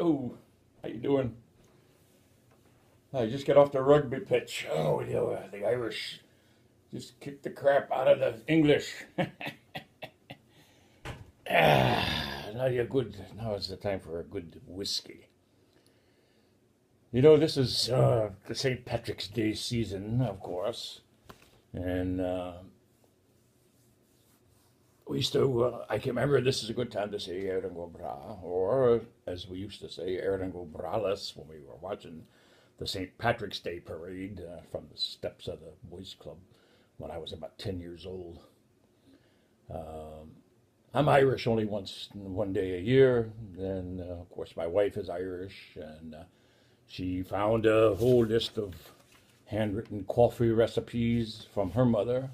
Hello, how you doing? I just got off the rugby pitch. Oh, you know, the Irish just kicked the crap out of the English. Now is the time for a good whiskey. You know, this is the St. Patrick's Day season, of course, and we used to, I can remember this is a good time to say Éireann go bra, or as we used to say, Éireann go braless when we were watching the St. Patrick's Day parade from the steps of the boys' club when I was about 10 years old. I'm Irish only one day a year, and of course my wife is Irish, and she found a whole list of handwritten coffee recipes from her mother,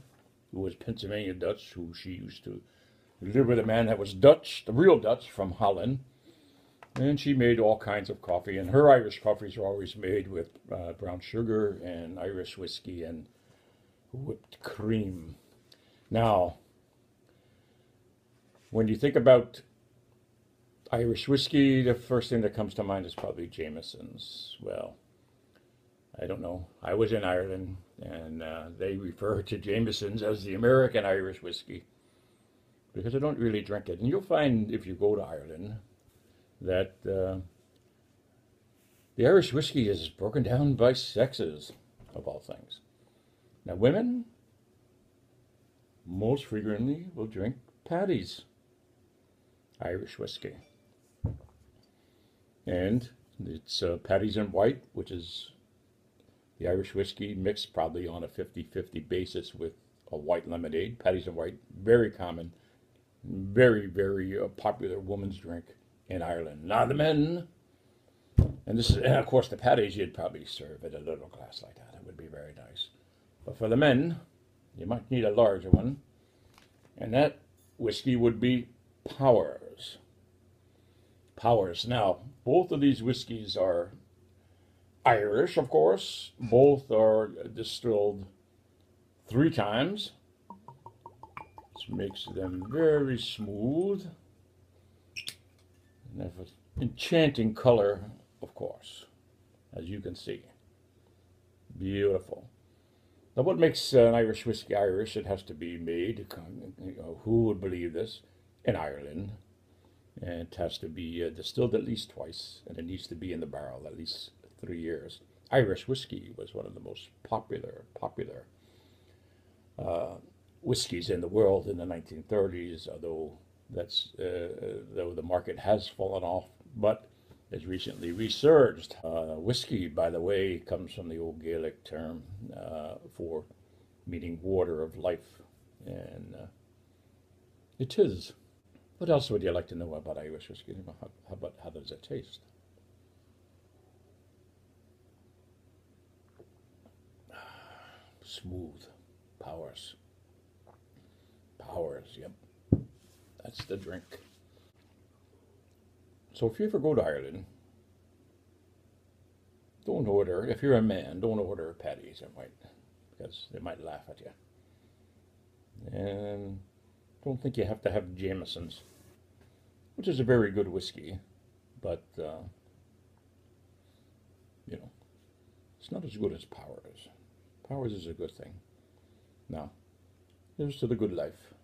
who was Pennsylvania Dutch, who she used to live with a man that was Dutch, the real Dutch from Holland. And she made all kinds of coffee, and her Irish coffees are always made with brown sugar and Irish whiskey and whipped cream. Now, when you think about Irish whiskey, the first thing that comes to mind is probably Jameson's. Well, I don't know. I was in Ireland, and they refer to Jameson's as the American Irish whiskey because I don't really drink it. And you'll find if you go to Ireland that the Irish whiskey is broken down by sexes, of all things. Now, women most frequently will drink Paddy's Irish whiskey. And it's Paddy's in white, which is the Irish whiskey mixed probably on a 50-50 basis with a white lemonade. Paddy's in white, very common, very, very popular woman's drink in Ireland. Now the men, and of course the Paddy's you'd probably serve in a little glass like that. It would be very nice. But for the men, you might need a larger one, and that whiskey would be Powers. Powers. Now, both of these whiskeys are Irish, of course. Both are distilled 3 times. This makes them very smooth. And they have an enchanting color, of course, as you can see. Beautiful. Now, what makes an Irish whiskey Irish? It has to be made, who would believe this, in Ireland. And it has to be distilled at least twice, and it needs to be in the barrel at least 3 years. Irish whiskey was one of the most popular whiskeys in the world in the 1930s, although though the market has fallen off, but has recently resurged. Whiskey, by the way, comes from the old Gaelic term for meaning water of life, and it is. What else would you like to know about Irish whiskey? How does it taste? Smooth. Powers. Powers, yep. That's the drink. So if you ever go to Ireland, don't order, if you're a man, don't order Paddy's, because they might laugh at you. And don't think you have to have Jameson's, which is a very good whiskey, but, you know, it's not as good as Powers. Powers is a good thing. Now, here's to the good life.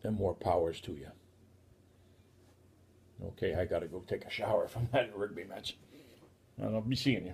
And more powers to you. Okay, I gotta go take a shower from that rugby match. And I'll be seeing you.